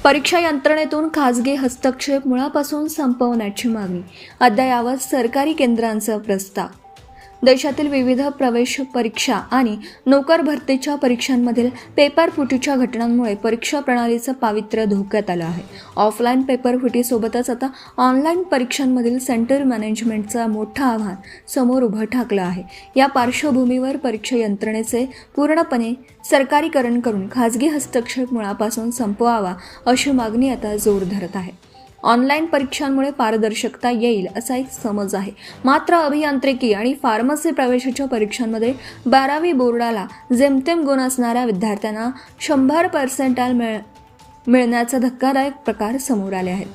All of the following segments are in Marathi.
परीक्षा यंत्रणेतून खासगी हस्तक्षेप मुळापासून संपवण्याची मागणी. अद्ययावत सरकारी केंद्रांचा प्रस्ताव. देशातील विविध प्रवेश परीक्षा आणि नोकर भरतीच्या परीक्षांमधील पेपरफुटीच्या घटनांमुळे परीक्षा प्रणालीचं पावित्र्य धोक्यात आलं आहे. ऑफलाईन पेपरफुटीसोबतच आता ऑनलाईन परीक्षांमधील सेंटर मॅनेजमेंटचं मोठं आव्हान समोर उभं ठाकलं आहे. या पार्श्वभूमीवर परीक्षा यंत्रणेचे पूर्णपणे सरकारीकरण करून खासगी हस्तक्षेप मुळापासून संपवावा अशी मागणी आता जोर धरत आहे. ऑनलाईन परीक्षांमुळे पारदर्शकता येईल असा एक समज आहे. मात्र अभियांत्रिकी आणि फार्मसी प्रवेशाच्या परीक्षांमध्ये 12वी बोर्डाला जेमतेम गुण असणाऱ्या विद्यार्थ्यांना 100% मिळण्याचा धक्कादायक प्रकार समोर आले आहेत.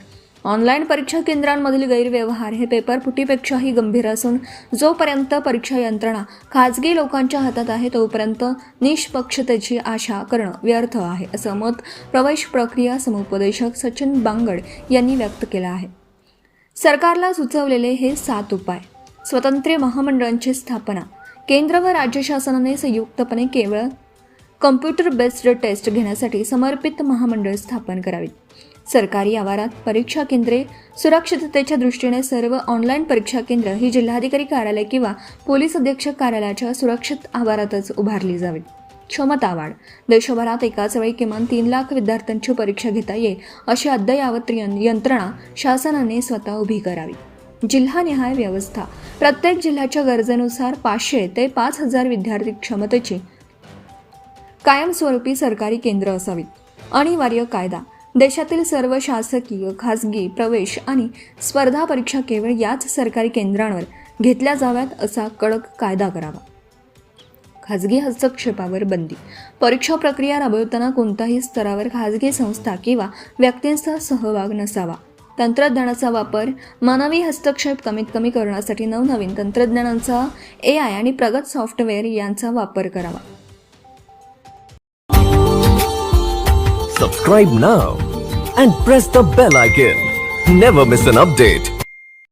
ऑनलाईन परीक्षा केंद्रांमधील गैरव्यवहार हे पेपरफुटीपेक्षाही गंभीर असून जोपर्यंत परीक्षा यंत्रणा खाजगी लोकांच्या हातात आहे तोपर्यंत निष्पक्षतेची आशा करणं व्यर्थ आहे, असं मत प्रवेश प्रक्रिया समुपदेशक सचिन बांगड यांनी व्यक्त केलं आहे. सरकारला सुचवलेले हे 7 उपाय. स्वतंत्र महामंडळांची स्थापना. केंद्र व राज्य शासनाने संयुक्तपणे केवळ कम्प्युटर बेस्ड टेस्ट घेण्यासाठी समर्पित महामंडळ स्थापन करावीत. सरकारी आवारात परीक्षा केंद्रे. सुरक्षिततेच्या दृष्टीने सर्व ऑनलाईन परीक्षा केंद्र ही जिल्हाधिकारी कार्यालय किंवा पोलीस अधीक्षक कार्यालयाच्या सुरक्षित आवारातच उभारली जावीत. क्षमता वाढ. देशभरात एकाच वेळी किमान 3 लाख विद्यार्थ्यांची परीक्षा घेता येईल अशी अद्ययावत यंत्रणा शासनाने स्वतः उभी करावी. जिल्हानिहाय व्यवस्था. प्रत्येक जिल्ह्याच्या गरजेनुसार 500 ते 5000 विद्यार्थी क्षमतेची कायमस्वरूपी सरकारी केंद्र असावीत. अनिवार्य कायदा. देशातील सर्व शासकीय, खासगी, प्रवेश आणि स्पर्धा परीक्षा केवळ याच सरकारी केंद्रांवर घेतल्या जाव्यात असा कडक कायदा करावा. खाजगी हस्तक्षेपावर बंदी. परीक्षा प्रक्रिया राबवताना कोणत्याही स्तरावर खाजगी संस्था किंवा व्यक्तींचा सहभाग नसावा. तंत्रज्ञानाचा वापर. मानवी हस्तक्षेप कमीत कमी करण्यासाठी नवनवीन तंत्रज्ञानांचा AI आणि प्रगत सॉफ्टवेअर यांचा वापर करावा. Subscribe now and press the bell icon. Never miss an update.